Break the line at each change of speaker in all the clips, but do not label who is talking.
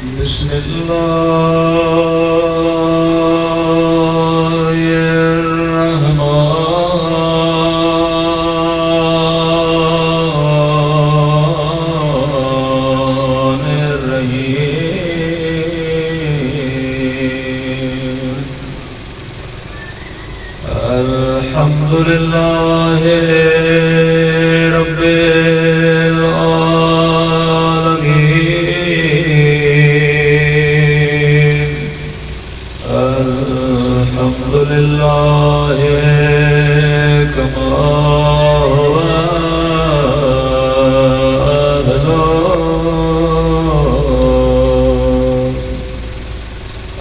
بسم الله الرحمن الرحيم الحمد لله رب العالمين الحمد لله كما هو أهله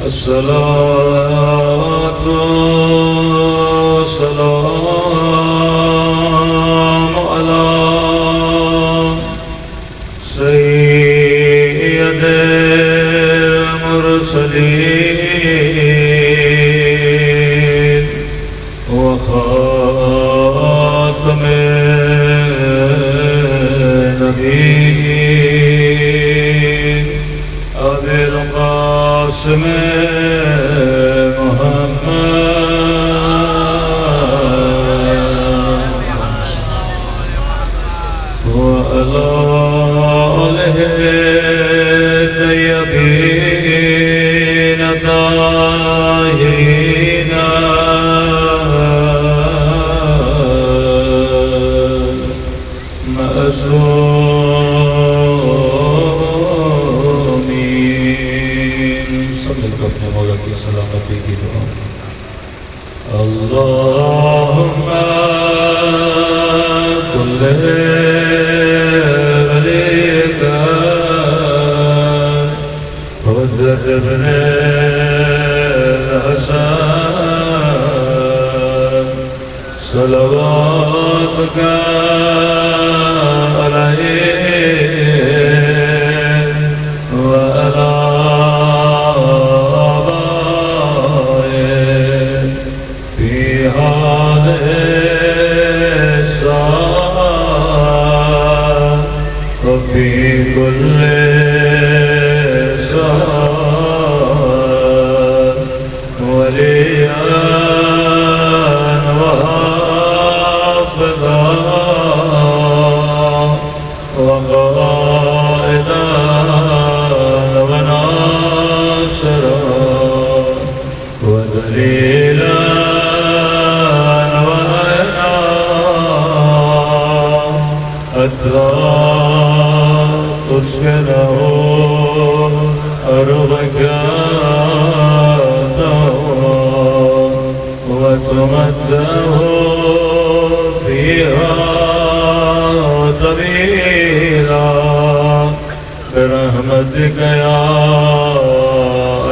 الصلاة والسلام على سيد المرسلين وخاتم النبيين أبي القاسم وعلى آله الطيبين الطاهرين معصومين صلی اللہ اپنے مولا کی سلامتی کی دعا اللہم کل وليك وذر ابن الحسن صلواتك عليه وعلى آبائه في هذه الساعة وفي كل ساعة وليا وحافظا وقائدا وناصرا ودليلا حتى تسكنه أرضك وتمتعه فيها طويلا برحمتك يا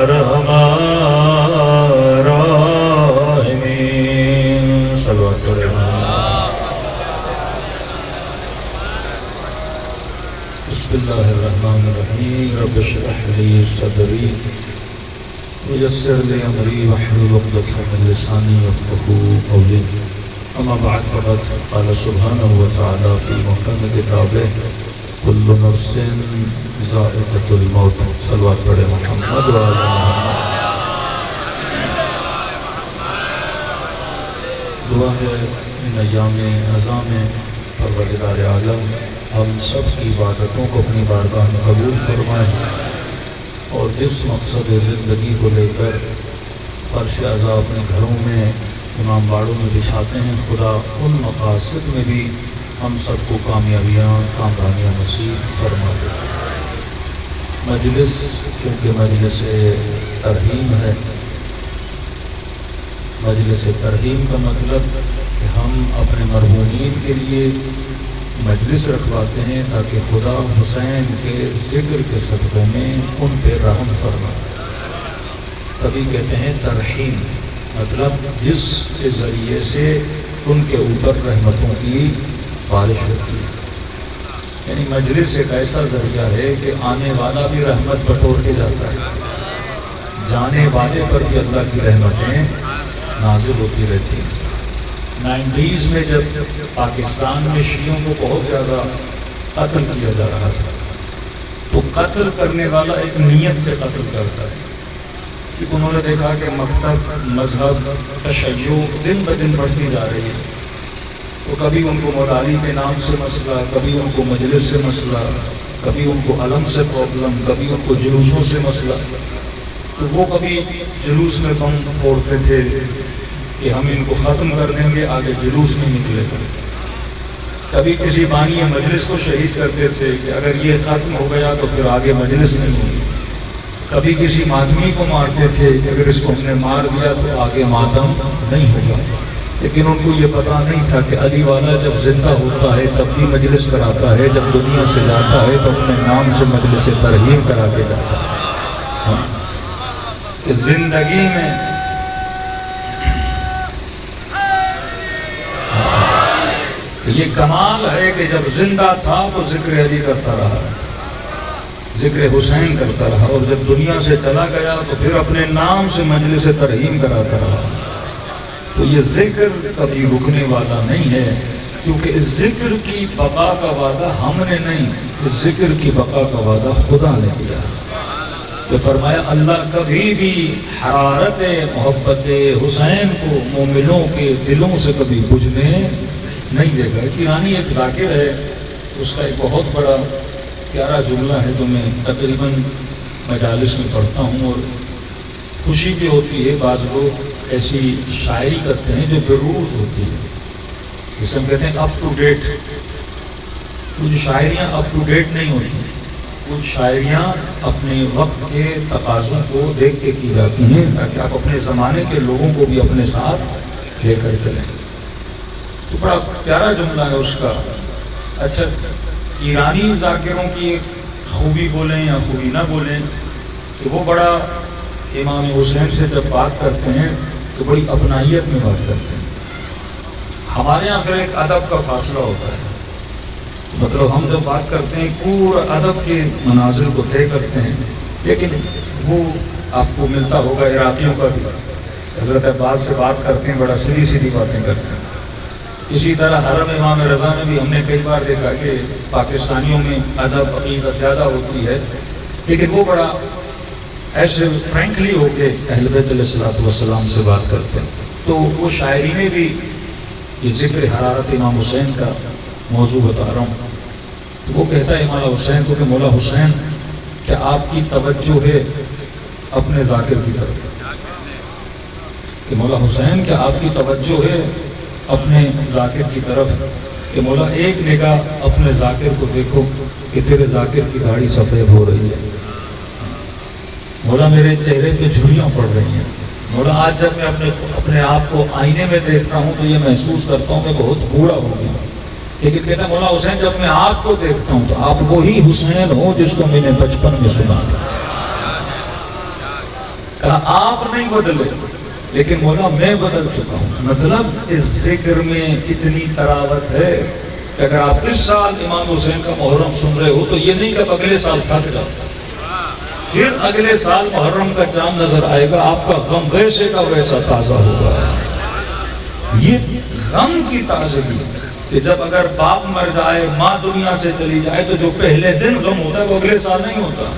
أرحم الراحمين صلوات بسم الله الرحمن الرحيم رب اشرح لي صدري ويسر لي امري واحلل عقدة من لساني يفقهوا قولي اما بعد فقد قال سبحانه وتعالى في محكم كتابه كل نفس ذائقة الموت صلوات پڑھے محمد وعلى محمد دعا ہے ان ایام اعظام میں پروردگار عالم ہم سب کی عبادتوں کو اپنی بارگاہ میں قبول فرمائیں اور جس مقصد زندگی کو لے کر فرش اعضاء اپنے گھروں میں امام باڑوں میں بچھاتے ہیں خدا ان مقاصد میں بھی ہم سب کو کامیابیاں کامرانیاں نصیب فرما دے۔ مجلس کیونکہ مجلس ترحیم ہے، مجلس ترحیم کا مطلب کہ ہم اپنے مرحومین کے لیے مجلس رکھواتے ہیں تاکہ خدا حسین کے ذکر کے صدقے میں ان پہ رحم فرمائے۔ تبھی کہتے ہیں ترحیم، مطلب جس کے ذریعے سے ان کے اوپر رحمتوں کی بارش ہوتی ہے۔ یعنی مجلس ایک ایسا ذریعہ ہے کہ آنے والا بھی رحمت بٹور کے جاتا ہے، جانے والے پر بھی اللہ کی رحمتیں نازل ہوتی رہتی ہیں۔ 90s میں جب پاکستان میں شیعوں کو بہت زیادہ قتل کیا جا رہا تھا تو قتل کرنے والا ایک نیت سے قتل کرتا ہے کہ انہوں نے دیکھا کہ مکتب، مذہب، تشیع دن بدن بڑھتی جا رہی ہے، تو کبھی ان کو مولالی کے نام سے مسئلہ، کبھی ان کو مجلس سے مسئلہ، کبھی ان کو علم سے پرابلم، کبھی ان کو جلوسوں سے مسئلہ۔ تو وہ کبھی جلوس میں بم پھوڑتے تھے کہ ہم ان کو ختم کر دیں گے، آگے جلوس نہیں نکلے گا۔ کبھی کسی بانی مجلس کو شہید کرتے تھے کہ اگر یہ ختم ہو گیا تو پھر آگے مجلس نہیں ہوگی۔ کبھی کسی ماتمی کو مارتے تھے کہ اگر اس کو ہم نے مار دیا تو آگے ماتم نہیں ہوگا۔ لیکن ان کو یہ پتہ نہیں تھا کہ علی والا جب زندہ ہوتا ہے تب بھی مجلس کراتا ہے، جب دنیا سے جاتا ہے تو اپنے نام سے مجلس ترہیم کرا کے جاتا ہے۔ کہ زندگی میں یہ کمال ہے کہ جب زندہ تھا تو ذکر علی کرتا رہا، ذکر حسین کرتا رہا، اور جب دنیا سے چلا گیا تو پھر اپنے نام سے مجلس ترہیم کراتا رہا۔ تو یہ ذکر کبھی رکنے والا نہیں ہے، کیونکہ اس ذکر کی بقا کا وعدہ ہم نے نہیں، اس ذکر کی بقا کا وعدہ خدا نے کیا۔ تو فرمایا اللہ کبھی بھی حرارت محبت حسین کو مومنوں کے دلوں سے کبھی بجھنے نہیں دے گا۔ ایرانی ایک ذاکر ہے، اس کا ایک بہت بڑا پیارا جملہ ہے جو میں تقریباً مجالس میں پڑھتا ہوں، اور خوشی بھی ہوتی ہے بعض لوگ ایسی شاعری کرتے ہیں جو بروز ہوتی ہے، جسے ہم کہتے ہیں اپ ٹو ڈیٹ۔ کچھ شاعریاں اپ ٹو ڈیٹ نہیں ہوتی، کچھ شاعریاں اپنے وقت کے تقاضوں کو دیکھ کے کی جاتی ہیں تاکہ آپ اپنے زمانے کے لوگوں کو بھی اپنے ساتھ لے کر چلیں۔ تو بڑا پیارا جملہ ہے اس کا۔ اچھا، ایرانی ذاکروں کی خوبی بولیں یا خوبی نہ بولیں کہ وہ بڑا امام حسین سے جب بات کرتے ہیں تو بڑی اپنائیت میں بات کرتے ہیں۔ ہمارے یہاں پھر ایک ادب کا فاصلہ ہوتا ہے، مطلب ہم جب بات کرتے ہیں پورا ادب کے مناظر کو طے کرتے ہیں، لیکن وہ آپ کو ملتا ہوگا عراقیوں کا بھی، حضرت عباس سے بات کرتے ہیں، بڑا سیدھی سیدھی باتیں کرتے ہیں۔ اسی طرح حرم امام رضا میں بھی ہم نے کئی بار دیکھا کہ پاکستانیوں میں ادب عقیدت زیادہ ہوتی ہے، لیکن وہ بڑا ایسے فرینکلی ہو کے اہل بیت علیہ الصلوۃ والسلام سے بات کرتے ہیں۔ تو وہ شاعری میں بھی یہ ذکر حرارت امام حسین کا موضوع بتا رہا ہوں۔ تو وہ کہتا ہے مولا حسین کو کہ مولا حسین کیا آپ کی توجہ ہے اپنے ذاکر کی طرف؟ کہ مولا حسین کیا آپ کی توجہ ہے اپنے ذاکر کی طرف؟ کہ مولا ایک نگاہ اپنے ذاکر کو دیکھو کہ تیرے ذاکر کی داڑھی سفید ہو رہی ہے، مولا میرے چہرے پہ جھریاں پڑ رہی ہیں، مولا آج جب میں اپنے آپ کو آئینے میں دیکھتا ہوں تو یہ محسوس کرتا ہوں کہ بہت بوڑھا ہو گیا۔ لیکن کہتا ہے مولا حسین جب میں آپ کو دیکھتا ہوں تو آپ وہی حسین ہو جس کو میں نے بچپن میں سنا تھا۔ کہا آپ نہیں بدلے لیکن مولا میں بدل چکا ہوں۔ مطلب اس ذکر میں اتنی تراوت ہے کہ اگر آپ اس سال امام حسین کا محرم سن رہے ہو تو یہ نہیں کہ اگلے سال تھک جاؤ، پھر اگلے سال محرم کا چاند نظر آئے گا، آپ کا غم ویسے کا ویسا تازہ ہوگا۔ یہ غم کی تازگی کہ جب اگر باپ مر جائے، ماں دنیا سے چلی جائے تو جو پہلے دن غم ہوتا ہے وہ اگلے سال نہیں ہوتا،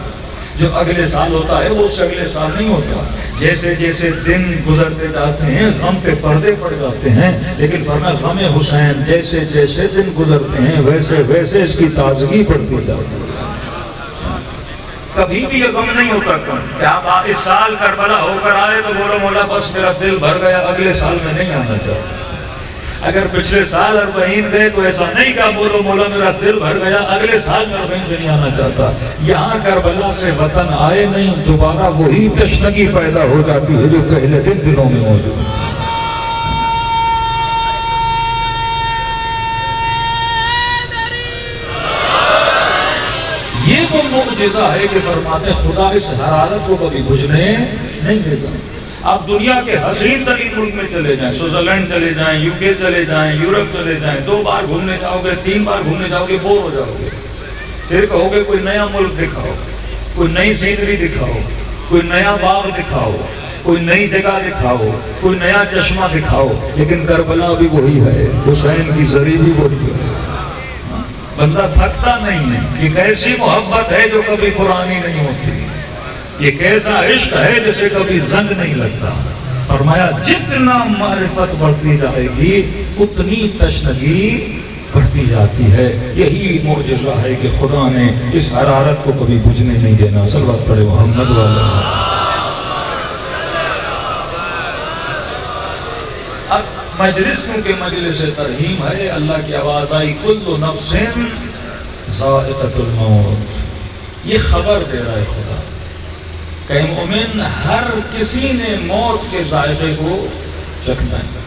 جو اگلے سال ہوتا ہے وہ اس سے اگلے سال نہیں ہوتا۔ جیسے جیسے دن گزرتے جاتے ہیں غم پہ پردے پڑ جاتے ہیں، لیکن فرمایا غم حسین جیسے جیسے دن گزرتے ہیں ویسے ویسے اس کی تازگی بڑھتی جاتی ہے۔ کبھی بھی یہ غم نہیں ہوتا کہ آپ اس سال کربلا ہو کر آئے تو بولو مولا بس میرا دل بھر گیا، اگلے سال میں نہیں آنا چاہتا۔ اگر پچھلے سال اربعین گئے تو ایسا نہیں کہا بولو مولا میرا دل بھر گیا، اگلے سال میں اربعین بھی نہیں آنا چاہتا۔ یہاں کربلا سے وطن آئے نہیں، دوبارہ وہی تشنگی پیدا ہو جاتی ہے جو پہلے دن دلوں میں موجود ہے۔ یہ وہ معجزہ ہے کہ فرماتے خدا اس حرارت کو کبھی بجھنے نہیں دیتا۔ آپ دنیا کے حسین ترین ملک میں چلے جائیں، سوئٹزرلینڈ چلے جائیں، یو کے چلے جائیں، یورپ چلے جائیں، 2 بار گھومنے جاؤ گے، 3 بار گھومنے جاؤ گے، بور ہو جاؤ گے۔ پھر کہو گے کوئی نیا ملک دکھاؤ، کوئی نئی سینری دکھاؤ، کوئی نیا باغ دکھاؤ، کوئی نئی جگہ دکھاؤ، کوئی نیا چشمہ دکھاؤ، لیکن کربلا بھی وہی ہے، حسین کی زری بھی وہی ہے۔ بندہ تھکتا نہیں ہے. یہ کیسی محبت ہے جو کبھی پرانی نہیں ہوتی. یہ کیسا عشق ہے جسے کبھی زنگ نہیں لگتا. فرمایا جتنا معرفت بڑھتی جائے گی اتنی تشنگی بڑھتی جاتی ہے. یہی معجزہ ہے کہ خدا نے اس حرارت کو کبھی بجھنے نہیں دینا. صلوات پڑھے محمد والا. اب مجلس کیونکہ مجلس ترحیم ہے، اللہ کی آواز آئی کل نفس ذائقۃ الموت. یہ خبر دے رہا ہے خدا کہ مومن ہر کسی نے موت کے ذائقے کو چکھنا ہے.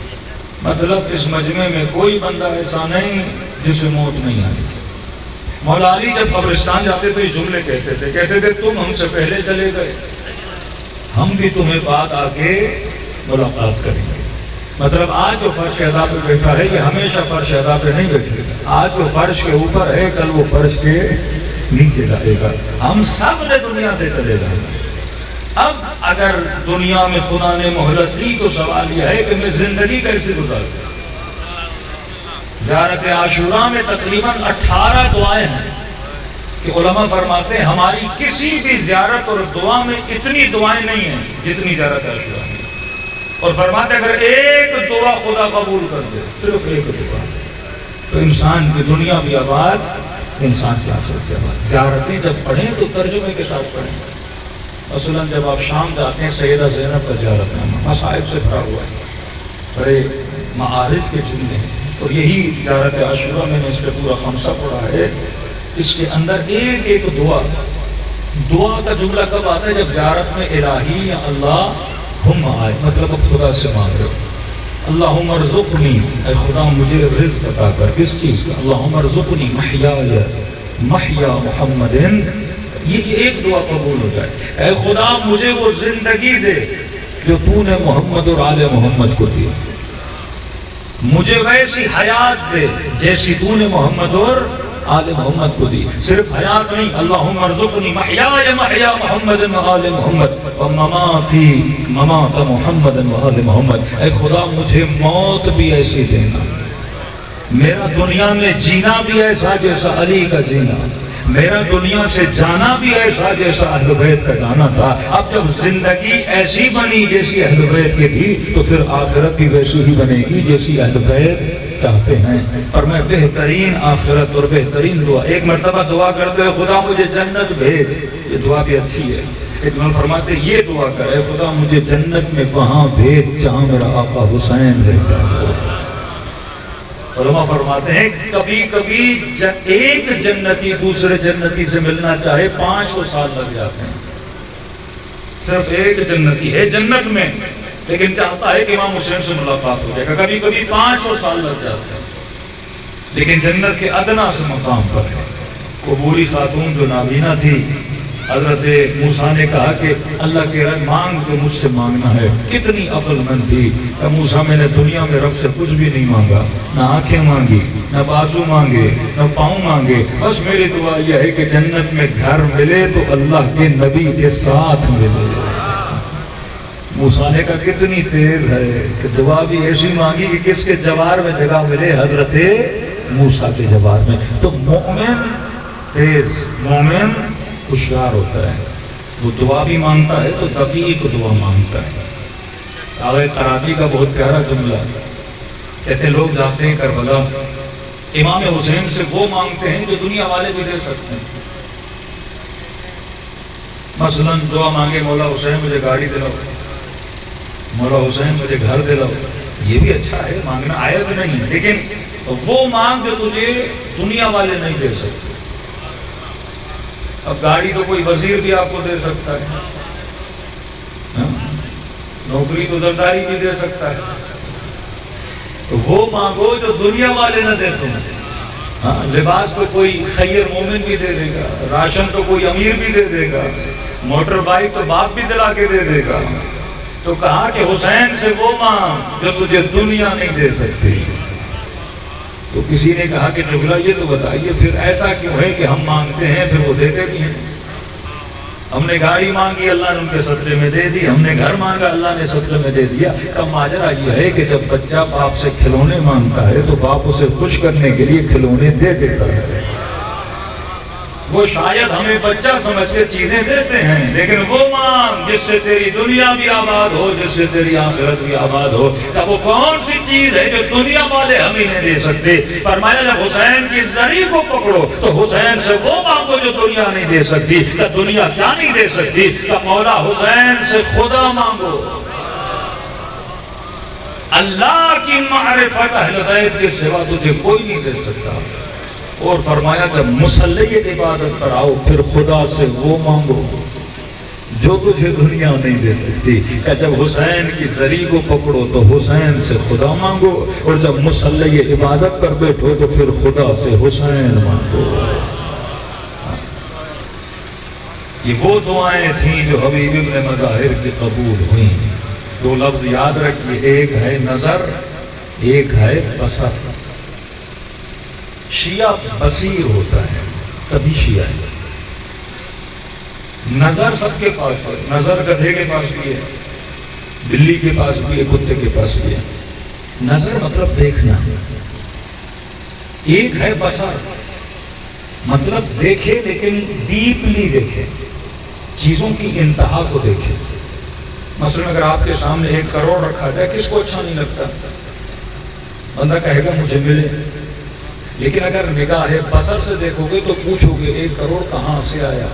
مطلب اس مجمع میں کوئی بندہ ایسا نہیں جسے موت نہیں آئی. مولا علی جب قبرستان جاتے تو یہ جملے کہتے تھے تم ہم سے پہلے چلے گئے، ہم بھی تمہیں بعد آ کے ملاقات کریں گے. مطلب آج جو فرش کے عذاب پہ بیٹھا ہے یہ ہمیشہ فرش کے عذاب پہ نہیں بیٹھے گا. آج جو فرش کے اوپر ہے کل وہ فرش کے نیچے جائے گا. ہم سب نے دنیا سے چلے جائیں گے. اب اگر دنیا میں خدا نے مہلت دی تو سوال یہ ہے کہ میں زندگی کیسے گزارتا. زیارت عاشوراء میں تقریباً 18 دعائیں ہیں کہ علماء فرماتے ہیں ہماری کسی بھی زیارت اور دعا میں اتنی دعائیں نہیں ہیں جتنی زیارت عاشوراء میں. اور فرماتے اگر ایک دعا خدا قبول کر دے، صرف ایک دعا، تو انسان کی دنیا بھی آباد، انسان کی آخرت بھی آباد. زیارتیں جب پڑھیں تو ترجمے کے ساتھ پڑھیں. مثلا جب آپ شام جاتے ہیں سیدہ زینب کا زیارت نامہ مصائب سے بھرا ہوا ہے، بڑے معارف کے جملے ہیں. اور یہی زیارت عاشوراء میں نے اس پہ پورا خمسہ پڑھا ہے. اس کے اندر ایک ایک دعا کا جملہ کب آتا ہے؟ جب زیارت میں الہی یا اللہ ہم آئے. مطلب اب خدا سے مانگ رہے ہو اللہم ارزقنی، اے خدا مجھے رزق عطا کر. کس چیز کا؟ اللہم ارزقنی محیا محمد. یہ ایک دعا قبول ہو جائے. اے خدا مجھے وہ زندگی دے جو تو نے محمد اور آل محمد کو دی. مجھے ویسی حیات دے جیسی تو نے محمد اور آل محمد کو دی. صرف حیات نہیں، اللہم ارزقنی محیا محمد و آل محمد و مماتی ممات محمد و آل محمد. اے خدا مجھے موت بھی ایسی دینا، میرا دنیا میں جینا بھی ایسا جیسا علی کا جینا، میرا دنیا سے جانا بھی ایسا جیسا اہل بیت کا جانا تھا. اب جب زندگی ایسی بنی جیسی اہل بیت کی تھی تو پھر آخرت بھی ویسی ہی بنے گی جیسی اہل بیت چاہتے ہیں. اور میں بہترین آخرت اور بہترین دعا، ایک مرتبہ دعا کرتے ہوئے خدا مجھے جنت بھیج، یہ دعا بھی اچھی ہے. ایک من فرماتے یہ دعا کر، اے خدا مجھے جنت میں وہاں بھیج جہاں میرا آقا حسین رہتا ہے. علماء فرماتے ہیں کبھی کبھی ایک جنتی دوسرے جنتی سے ملنا چاہے 500 سال لگ جاتے ہیں. صرف ایک جنتی ہے جنت میں لیکن چاہتا ہے کہ امام حسین سے ملاقات ہو جائے گا. کبھی کبھی 500 سال لگ جاتے ہیں لیکن جنت کے ادنا سے مقام پر ہے. وہ بوڑھی خاتون جو نابینا تھی، حضرت موسیٰ نے کہا کہ اللہ کے رب مانگ تو مجھ سے مانگنا ہے. کتنی عقل مند تھی کہ موسیٰ میں نے دنیا میں رب سے کچھ بھی نہیں مانگا، نہ آنکھیں مانگی، نہ بازو مانگے، نہ پاؤں مانگے. بس میری دعا یہ ہے کہ جنت میں گھر ملے تو اللہ کے نبی کے ساتھ ملے. موسیٰ نے کہا کتنی تیز ہے کہ دعا بھی ایسی مانگی کہ کس کے جوار میں جگہ ملے؟ حضرت موسیٰ کے جوار میں. تو مومن تیز، مومن ہوشیار ہوتا ہے. وہ دعا بھی مانگتا ہے تو دقیق دعا مانگتا ہے. آغا قرابی کا بہت پیارا جملہ کہتے ہیں لوگ جاتے ہیں کربلا، امام حسین سے وہ مانگتے ہیں جو دنیا والے بھی دے سکتے ہیں. مثلا دعا مانگے مولا حسین مجھے گاڑی دلاؤ، مولا حسین مجھے گھر دلاؤ. یہ بھی اچھا ہے، مانگنا عیب نہیں ہے، لیکن وہ مانگ جو تجھے دنیا والے نہیں دے سکتے. اب گاڑی تو کوئی وزیر بھی آپ کو دے سکتا ہے، نوکری تو زرداری بھی دے سکتا ہے. تو وہ مانگو جو دنیا والے نہ دے تمہیں. لباس تو کوئی خیر مومن بھی دے دے گا، راشن تو کوئی امیر بھی دے دے گا، موٹر بائک تو باپ بھی دلا کے دے دے گا. تو کہا کہ حسین سے وہ مانگ جو تجھے دنیا نہیں دے سکتی. تو کسی نے کہا کہ جبلا یہ تو بتائیے پھر ایسا کیوں ہے کہ ہم مانگتے ہیں پھر وہ دیتے بھی ہیں؟ ہم نے گاڑی مانگی اللہ نے ان کے صدقے میں دے دی، ہم نے گھر مانگا اللہ نے صدقے میں دے دیا. اب ماجرا یہ ہے کہ جب بچہ باپ سے کھلونے مانگتا ہے تو باپ اسے خوش کرنے کے لیے کھلونے دے دیتا ہے. وہ شاید ہمیں بچہ سمجھ کے چیزیں دیتے ہیں، لیکن وہ مانگ جس سے تیری دنیا بھی آباد ہو، جس سے تیری آخرت بھی آباد ہو۔ کہ وہ کون سی چیز ہے جو دنیا والے ہمیں نہیں دے سکتے؟ فرمایا جب حسین کی زری کو پکڑو تو حسین سے وہ مانگو جو دنیا نہیں دے سکتی۔ کہ دنیا کیا نہیں دے سکتی؟ کہ مولا حسین سے خدا مانگو۔ اللہ کی معرفت اہل بیت کے سوا تجھے کوئی نہیں دے سکتا۔ اور فرمایا جب مصلی عبادت پر آؤ پھر خدا سے وہ مانگو جو تجھے دنیا نہیں دے سکتی۔ کہ جب حسین کی زری کو پکڑو تو حسین سے خدا مانگو، اور جب مصلی عبادت پر بیٹھو تو پھر خدا سے حسین مانگو۔ یہ وہ دعائیں تھیں جو حبیب ابن مظاہر کی قبول ہوئیں۔ دو لفظ یاد رکھیے، ایک ہے نظر، ایک ہے بصر۔ شیعہ بصیر ہوتا ہے تبھی شیعہ ہے۔ نظر سب کے پاس ہے، نظر گدھے کے پاس بھی ہے، بلی کے پاس بھی ہے، کتے کے پاس بھی ہے۔ نظر مطلب دیکھنا۔ ایک ہے بصر، مطلب دیکھے لیکن ڈیپلی دیکھے، چیزوں کی انتہا کو دیکھے۔ مثلا اگر آپ کے سامنے 1 کروڑ رکھا جائے کس کو اچھا نہیں لگتا؟ بندہ کہے گا مجھے ملے۔ لیکن اگر نگاہ بصر سے دیکھو گے تو پوچھو گے 1 کروڑ کہاں سے آیا؟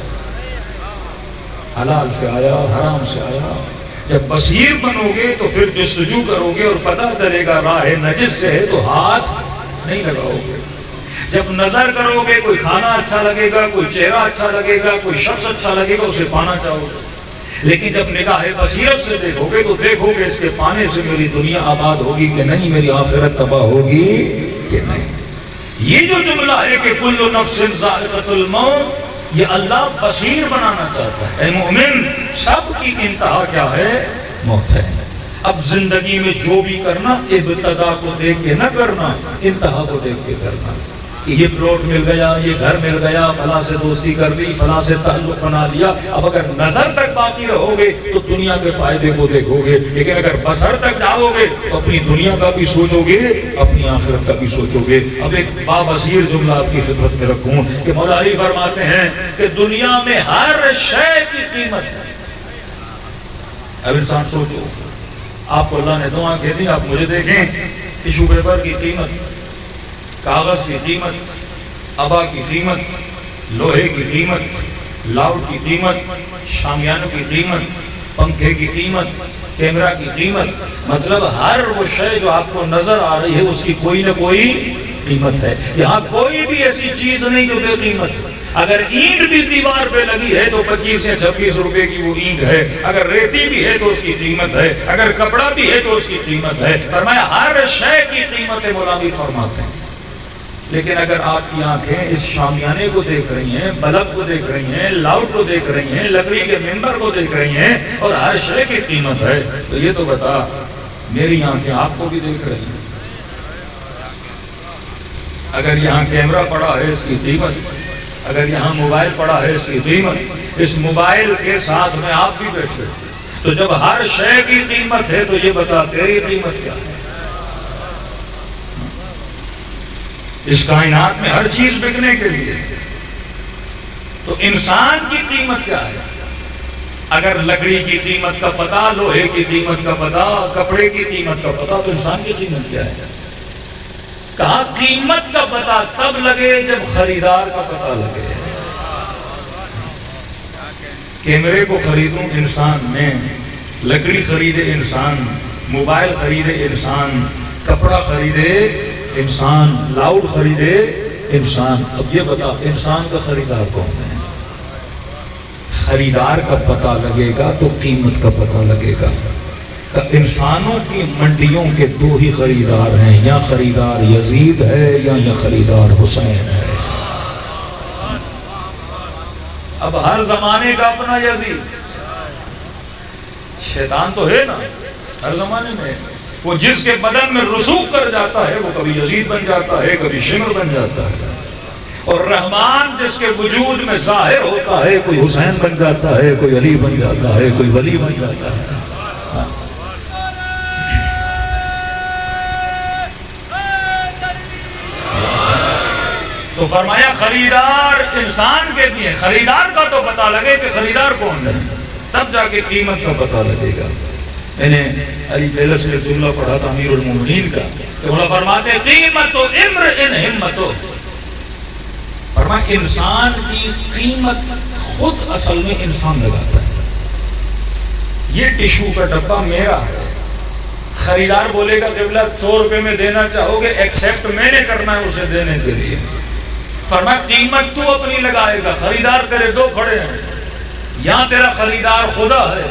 حلال سے آیا، حرام سے آیا؟ جب بصیر بنو گے تو پھر جستجو کرو گے اور پتہ چلے گا راہ نجس سے ہے تو ہاتھ نہیں لگاؤ گے۔ جب نظر کرو گے کوئی کھانا اچھا لگے گا، کوئی چہرہ اچھا لگے گا، کوئی شخص اچھا لگے گا، اسے پانا چاہو گے۔ لیکن جب نگاہ بصیرت سے دیکھو گے تو دیکھو گے اس کے پانے سے میری دنیا آباد ہوگی کہ نہیں، میری آخرت تباہ ہوگی کہ نہیں۔ یہ جو جملہ ہے کہ کل نفس ذائقۃ الموت، یہ اللہ بصیر بنانا چاہتا ہے۔ اے مومن، سب کی انتہا کیا ہے؟ موت ہے۔ اب زندگی میں جو بھی کرنا ابتدا کو دیکھ کے نہ کرنا، انتہا کو دیکھ کے کرنا۔ یہ پلاٹ مل گیا، یہ گھر مل گیا، فلاں سے دوستی کر لی، فلاں سے تعلق بنا لیا۔ اب اگر نظر تک باقی رہو گے تو دنیا کے فائدے کو دیکھو گے، لیکن اگر بصر تک جاؤ گے تو اپنی دنیا کا بھی سوچو گے، اپنی آخرت کا بھی سوچو گے۔ اب ایک بابصیر جملہ آپ کی خدمت میں رکھوں کہ مولا علی فرماتے ہیں کہ دنیا میں ہر شے کی قیمت ہے۔ اب انسان سوچو، آپ کو اللہ نے 2 آنکھیں دی، آپ مجھے دیکھیں، ٹیشو پیپر کی قیمت، کاغذ کی قیمت، ابا کی قیمت، لوہے کی قیمت، لاؤڈ کی قیمت، شامیانوں کی قیمت، پنکھے کی قیمت، کیمرہ کی قیمت، مطلب ہر وہ شے جو آپ کو نظر آ رہی ہے اس کی کوئی نہ کوئی قیمت ہے۔ یہاں کوئی بھی ایسی چیز نہیں جو بے قیمت ہے۔ اگر اینٹ بھی دیوار پہ لگی ہے تو 25 یا 26 روپے کی وہ اینٹ ہے، اگر ریتی بھی ہے تو اس کی قیمت ہے، اگر کپڑا بھی ہے تو اس کی قیمت ہے۔ فرمایا ہر شے کی قیمت ہے، مولا علی فرماتے ہیں۔ لیکن اگر آپ کی آنکھیں اس شامیانے کو دیکھ رہی ہیں، بلب کو دیکھ رہی ہیں، لاؤڈ کو دیکھ رہی ہیں، لکڑی کے ممبر کو دیکھ رہی ہیں اور ہر شے کی قیمت ہے، تو یہ تو بتا میری آنکھیں آپ کو بھی دیکھ رہی ہیں۔ اگر یہاں کیمرہ پڑا ہے اس کی قیمت، اگر یہاں موبائل پڑا ہے اس کی قیمت، اس موبائل کے ساتھ میں آپ بھی بیٹھے، تو جب ہر شے کی قیمت ہے تو یہ بتا تیری قیمت کیا ہے؟ اس کائنات میں ہر چیز بکنے کے لیے، تو انسان کی قیمت کیا ہے؟ اگر لکڑی کی قیمت کا پتہ، لوہے کی قیمت کا پتہ، کپڑے کی قیمت کا پتہ، تو انسان کی قیمت کیا ہے؟ کہا قیمت کا پتہ تب لگے جب خریدار کا پتہ لگے۔ کیمرے کو خریدوں انسان میں، لکڑی خریدے انسان، موبائل خریدے انسان، کپڑا خریدے انسان، لاؤڈ خریدے انسان۔ اب یہ بتا انسان کا خریدار کون ہے؟ خریدار کا پتہ لگے گا تو قیمت کا پتہ لگے گا۔ انسانوں کی منڈیوں کے 2 ہی خریدار ہیں، یا خریدار یزید ہے یا خریدار حسین ہے۔ اب ہر زمانے کا اپنا یزید، شیطان تو ہے نا ہر زمانے میں، وہ جس کے بدن میں رسوخ کر جاتا ہے وہ کبھی یزید بن جاتا ہے، کبھی شمر بن جاتا ہے، اور رحمان جس کے وجود میں ظاہر ہوتا ہے کوئی حسین بن جاتا ہے، کوئی علی بن جاتا ہے، کوئی ولی بن جاتا ہے۔ تو فرمایا خریدار انسان کے لیے، خریدار کا تو پتہ لگے کہ خریدار کون ہے، تب جا کے قیمت کا پتہ لگے گا۔ میں نے علی پیلس میں جملہ پڑھا تھا امیر المومنین کا، کہ وہ فرماتے قیمت امرئ ہمتو، فرمایا انسان کی قیمت خود اصل میں انسان لگاتا ہے۔ یہ ٹشو کا ڈبہ میرا ہے، خریدار بولے گا قبلہ 100 روپے میں دینا چاہو گے، ایکسیپٹ میں نے کرنا ہے اسے دینے کے لیے۔ فرمایا قیمت تو اپنی لگائے گا، خریدار تیرے دو کھڑے ہیں، یا تیرا خریدار خدا ہے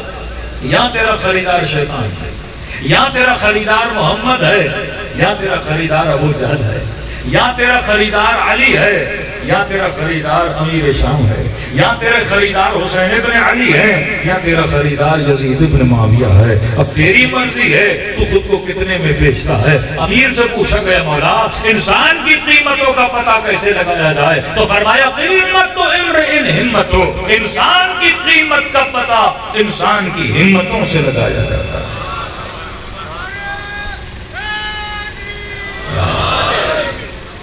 یا تیرا خریدار شیطان ہے، یا تیرا خریدار محمد ہے یا تیرا خریدار ابو جہل ہے، یا تیرا خریدار علی ہے یا تیرا خریدار امیر شام ہے، یا تیرا خریدار حسین ابن علی ہے یا تیرا خریدار یزید ابن معاویہ ہے۔ اب تیری مرضی ہے تو خود کو کتنے میں بیچتا ہے۔ امیر سے پوچھا گیا مولا انسان کی قیمتوں کا پتہ کیسے لگایا جائے؟ تو فرمایا قیمت تو امرئ ہمتو، انسان کی قیمت کا پتہ انسان کی ہمتوں سے لگایا جاتا ہے۔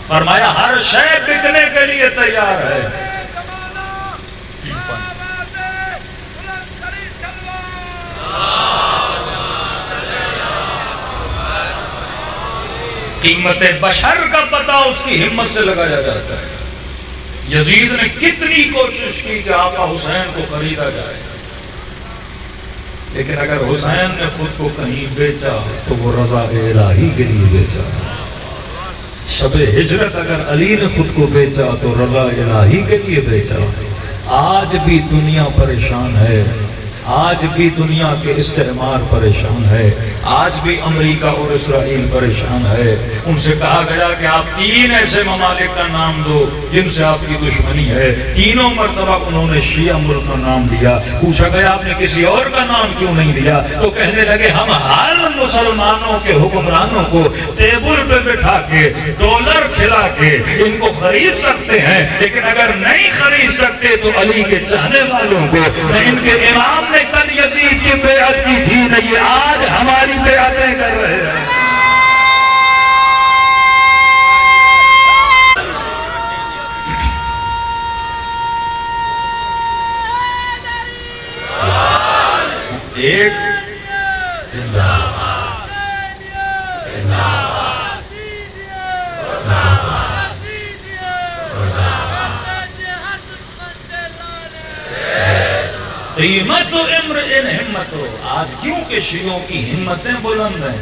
فرمایا ہر شے بکنے کے لیے تیار ہے، قیمت بشر کا پتہ اس کی ہمت سے لگایا جاتا ہے۔ یزید نے کتنی کوشش کی کہ آقا حسین کو خریدا جائے، لیکن اگر حسین نے خود کو کہیں بیچا تو وہ رضا الہی کے لیے بیچا۔ شب ہجرت اگر علی نے خود کو بیچا تو رضا الہی کے لیے بیچا۔ آج بھی دنیا پریشان ہے، آج بھی دنیا کے استعمار پریشان ہے، آج بھی امریکہ اور اسرائیل پریشان ہے۔ ان سے کہا گیا کہ آپ 3 ایسے ممالک کا نام دو جن سے آپ کی دشمنی ہے، تینوں مرتبہ انہوں نے شیعہ ملک کا نام دیا۔ پوچھا گیا آپ نے کسی اور کا نام کیوں نہیں دیا؟ تو کہنے لگے ہم ہر مسلمانوں کے حکمرانوں کو ٹیبل پہ بٹھا کے ڈالر کھلا کے ان کو خرید سکتے ہیں، لیکن اگر نہیں خرید سکتے تو علی کے چاہنے والوں کو میں ان کے امام نے کل یزید کی بیعت کی تھی نہیں، آج ہماری بیعتیں کر رہے ہیں۔ ایک قیمت امرئ ہمتو، آج کیوں کہ شیعوں کی ہمتیں بلند ہیں،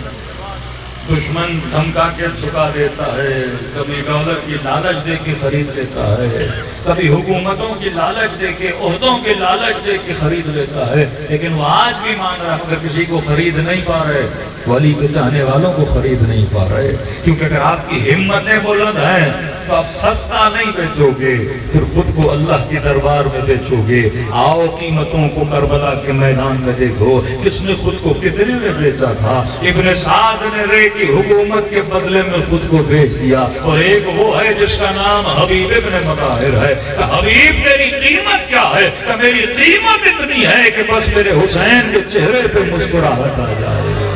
دشمن دھمکا کے جھکا دیتا ہے، کبھی دولت کی لالچ دے کے خرید لیتا ہے، کبھی حکومتوں کی لالچ دے کے، عہدوں کی لالچ دے کے خرید لیتا ہے، لیکن وہ آج بھی مان رہا اگر کسی کو خرید نہیں پا رہے، ولی کے چاہنے والوں کو خرید نہیں پا رہے، کیونکہ اگر آپ کی ہمتیں بلند ہیں تو آپ سستا نہیں بیچو گے، پھر خود کو اللہ کی دربار میں بیچو گے۔ آؤ قیمتوں کو کربلا کے میدان میں دیکھو، کس نے خود کو کتنے میں بیچا تھا۔ ابن سعد نے رے کی حکومت کے بدلے میں خود کو بیچ دیا، اور ایک وہ ہے جس کا نام حبیب ابن مطہر ہے۔ کہ حبیب تیری قیمت کیا ہے؟ کہ میری قیمت اتنی ہے کہ بس میرے حسین کے چہرے پہ مسکراہٹ آ جائے۔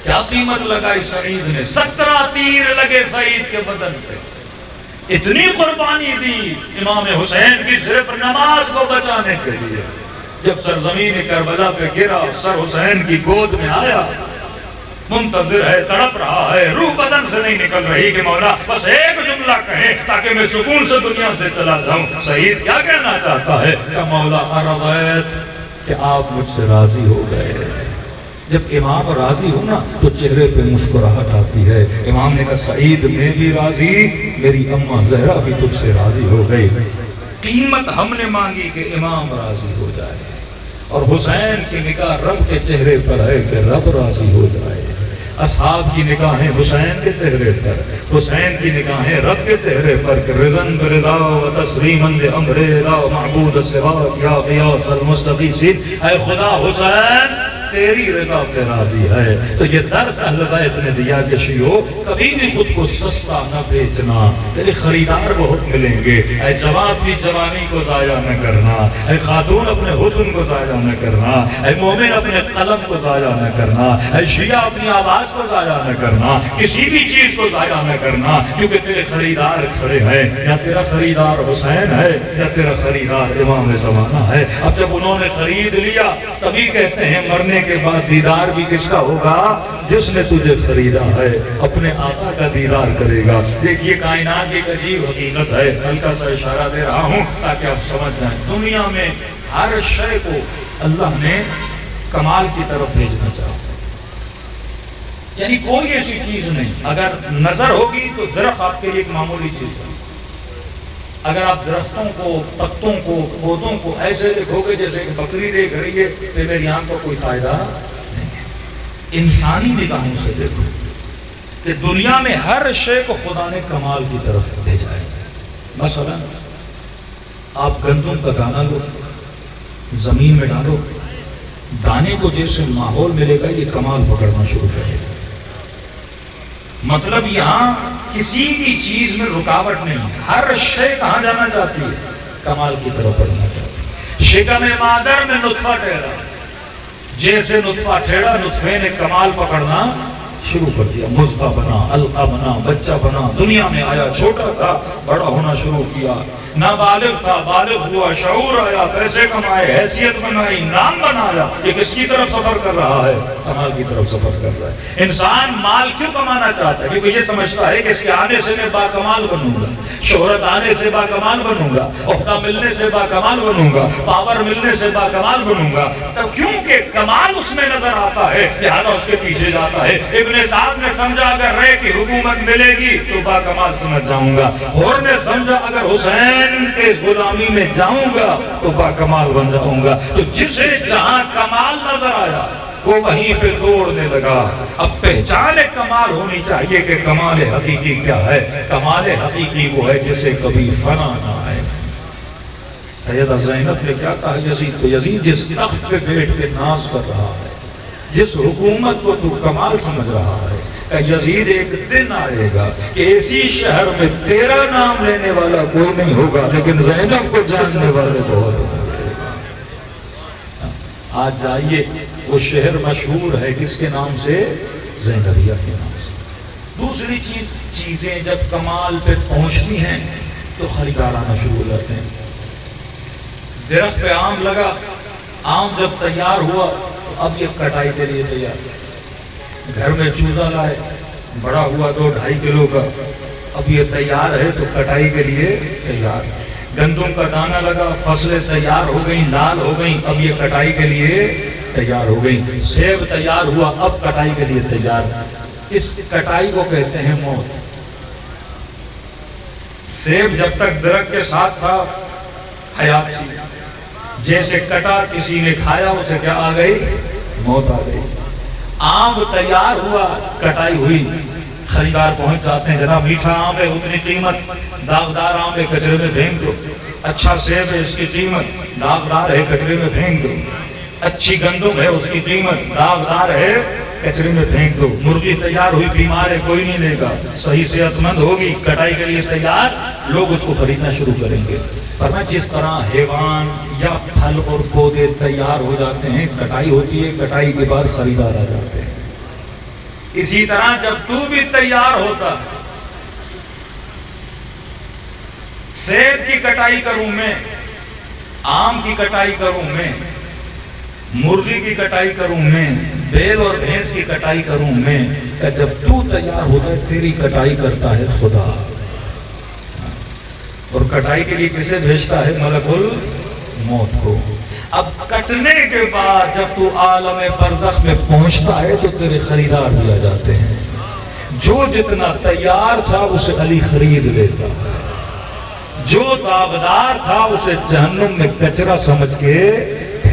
کیا قیمت لگائی سعید نے؟ 17 تیر لگے سعید کے بدن پہ، اتنی قربانی دی امام حسین کی صرف نماز کو بچانے کے لیے۔ جب سرزمین کربلا پہ گرا، سر حسین کی گود میں آیا، منتظر ہے، تڑپ رہا ہے، روح بدن سے نہیں نکل رہی کہ مولا بس ایک جملہ کہیں تاکہ میں سکون سے دنیا سے چلا جاؤں۔ سعید کیا کہنا چاہتا ہے کہ مولا ارضیت، کہ آپ مجھ سے راضی ہو گئے۔ جب امام راضی ہو نا تو چہرے پہ مسکراہٹ آتی ہے۔ امام نے کہا سعید میں بھی راضی، میری اماں زہرا بھی تجھ سے راضی ہو گئی۔ قیمت ہم نے مانگی کہ امام راضی ہو جائے، اور حسین کی نگاہ رب کے چہرے پر ہے کہ رب راضی ہو جائے۔ اصحاب کی نگاہیں حسین کے چہرے پر، حسین کی نگاہیں رب کے چہرے پر کہ رضن برضا و تسلیما لامر لا معبود سواک یا غیاث المستغیثین۔ اے خدا حسین تیری رضا پہ راضی ہے۔ تو یہ درس اہل بیت نے دیا کہ شیعو کبھی بھی خود کو سستا نہ بیچنا، تیرے خریدار بہت ملیں گے۔ اے جوان اپنی جوانی کو ضائع نہ کرنا، اے خاتون اپنے حسن کو ضائع نہ کرنا، اے مومن اپنے قلم کو ضائع نہ کرنا، اے شیعہ اپنی آواز کو ضائع نہ کرنا، کسی بھی چیز کو ضائع نہ کرنا، کیونکہ تیرے خریدار کھڑے ہیں۔ یا تیرا خریدار حسین ہے یا تیرا خریدار امام زمانہ ہے۔ اب جب انہوں نے خرید لیا تبھی کہتے ہیں مرنے کے بعد دیدار بھی کس کا ہوگا؟ جس نے تجھے خریدا ہے اپنے آقا کا دیدار کرے گا۔ دیکھیے کائنات کی ایک عجیب حقیقت ہے، ہلکا سا اشارہ دے رہا ہوں تاکہ آپ سمجھ جائیں۔ دنیا میں ہر شے کو اللہ نے کمال کی طرف بھیجنا چاہتا ہے، یعنی کوئی ایسی چیز نہیں اگر نظر ہوگی تو درخت آپ کے لیے ایک معمولی چیز ہے۔ اگر آپ درختوں کو، پتوں کو، پودوں کو ایسے دیکھو گے جیسے کہ بکری دیکھ رہی ہے تو میری آنکھ کو کوئی فائدہ نہیں ہے۔ انسانی نگاہوں سے دیکھو کہ دنیا میں ہر شے کو خدا نے کمال کی طرف بھیجا ہے۔ مثلا آپ گندم کا دانہ لو، زمین میں ڈالو، دانے کو جیسے ماحول ملے گا یہ کمال پکڑنا شروع کرے گا۔ مطلب یہاں کسی بھی چیز میں رکاوٹ نہیں، ہر شے کہاں جانا چاہتی ہے؟ کمال کی طرف بڑھنا چاہتی ہے۔ شکم مادر میں نطفہ ٹھہرا، جیسے نطفہ ٹھہرا نطفے نے کمال پکڑنا شروع کر دیا، مضغہ بنا، علقہ بنا، بچہ بنا، دنیا میں آیا، چھوٹا تھا بڑا ہونا شروع کیا، نابالغ تھا بالغ ہوا، شعور آیا، پیسے کمائے، حیثیت بنائی، نام بنایا۔ یہ کس کی طرف سفر کر رہا ہے؟ کمال کی طرف سفر کر رہا ہے۔ انسان مال کیوں کمانا چاہتا ہے؟ کیونکہ یہ سمجھتا ہے کہ اس کے آنے سے میں باکمال بنوں گا، شہرت آنے سے باکمال بنوں گا، عہدہ ملنے سے باکمال بنوں گا، پاور ملنے سے باکمال بنوں گا۔ تب کیونکہ کمال اس میں نظر آتا ہے لہذا اس کے پیچھے جاتا ہے۔ ابن سعد نے سمجھا اگر رے کی حکومت ملے گی تو باکمال سمجھ جاؤں گا، ہور نے سمجھا اگر حسین کے غلامی میں جاؤں گا تو باکمال بن جاؤں گا۔ تو جسے جہاں کمال نظر آیا وہ وہیں پہ توڑنے لگا۔ اب پہچان کمال ہونی چاہیے کہ کمال حقیقی کیا ہے۔ کمال حقیقی وہ ہے جسے کبھی فنا نہ آئے۔ سیدہ زینب نے کیا کہا یزید کو؟ یزید جس تخت پہ بیٹھ کے ناز کر رہا ہے، جس حکومت کو تو کمال سمجھ رہا ہے، کہ یزید ایک دن آئے گا کہ ایسی شہر میں تیرا نام لینے والا کوئی نہیں ہوگا لیکن زینب کو جاننے والے بہت ہوں گے۔ آج جائیے وہ شہر مشہور ہے کس کے نام سے؟ زینبیہ کے نام سے۔ دوسری چیزیں جب کمال پہ پہنچتی ہیں تو خریدار آنا شروع ہو جاتے ہیں۔ درخت پہ آم لگا، آم جب تیار ہوا تو اب یہ کٹائی کے لیے تیار۔ گھر میں چوزا لائے، بڑا ہوا 2-2.5 کلو کا، اب یہ تیار ہے تو کٹائی کے لیے تیار۔ گندم کا دانہ لگا، فصلیں تیار ہو گئیں، لال ہو گئیں، اب یہ کٹائی کے لیے تیار ہو گئیں۔ سیب تیار ہوا، اب کٹائی کے لیے تیار۔ اس کٹائی کو کہتے ہیں موت۔ سیب جب تک درخت کے ساتھ تھا حیات تھی، جیسے کٹا کسی نے کھایا اسے کیا آ گئی؟ موت آ گئی۔ آم تیار ہوا، کٹائی ہوئی، خریدار پہنچ جاتے ہیں، جناب میٹھا آم ہے اتنی قیمت، داغدار آم ہے کچرے میں پھینک دو، اچھا سیب ہے اس کی قیمت، داغدار ہے کچرے میں پھینک دو، اچھی گندم ہے اس کی قیمت، داغدار ہے کچرے میں پھینک دو۔ مرغی تیار ہوئی، بیمار ہے کوئی نہیں لے گا، صحیح صحت مند ہوگی، کٹائی کے لیے تیار، لوگ اس کو خریدنا شروع کریں گے۔ ورنہ جس طرح حیوان یا پھل اور پودے تیار ہو جاتے ہیں، کٹائی ہوتی ہے، کٹائی کے بعد خریدار آ جاتے ہیں، اسی طرح جب تو بھی تیار ہوتا، سیب کی کٹائی کروں میں، آم کی کٹائی کروں میں، مرغی کی کٹائی کروں میں، بیل اور بھینس کی کٹائی کروں میں، کہ جب تو تیار ہوتا ہے تیری کٹائی کرتا ہے خدا، اور کٹائی کے لیے کسے بھیجتا ہے؟ ملک الموت کو۔ اب کٹنے کے بعد جب تو عالم برزخ میں پہنچتا ہے تو تیرے خریدار بھی آ جاتے ہیں، جو جتنا تیار تھا اسے علی خرید لیتا ہے، جو داغدار تھا اسے جہنم میں کچرا سمجھ کے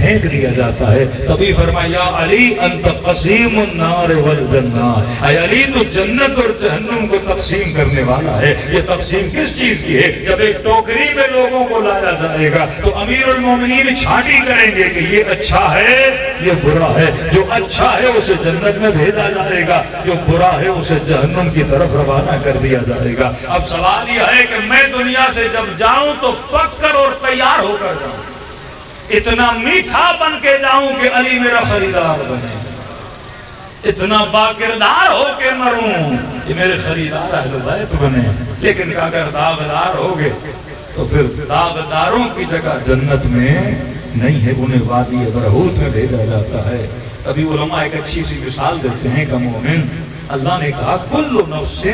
پھینک دیا جاتا ہے۔ تبھی فرمایا علی انت قسیم النار والجنہ، اے علی تو جنت اور جہنم کو تقسیم کرنے والا ہے۔ یہ تقسیم کس چیز کی ہے؟ جب ایک ٹوکری میں لوگوں کو لایا جائے گا تو امیر المومنین چھانٹی کریں گے کہ یہ اچھا ہے یہ برا ہے، جو اچھا ہے اسے جنت میں بھیجا جائے گا، جو برا ہے اسے جہنم کی طرف روانہ کر دیا جائے گا۔ اب سوال یہ ہے کہ میں دنیا سے جب جاؤں تو پک کر اور تیار ہو کر جاؤں، اتنا میٹھا بن کے جاؤں کہ علی میرا خریدار بنے، اتنا باکردار ہو کے مروں کہ میرے خریدار اہل بیت بنے۔ لیکن اگر داغدار ہو گئے تو پھر داغداروں کی جگہ جنت میں نہیں ہے، انہیں وادی برہوت میں بھیجا جاتا ہے۔ ابھی علماء ایک اچھی سی مثال دیتے ہیں کہ مومن، اللہ نے کہا کل نفس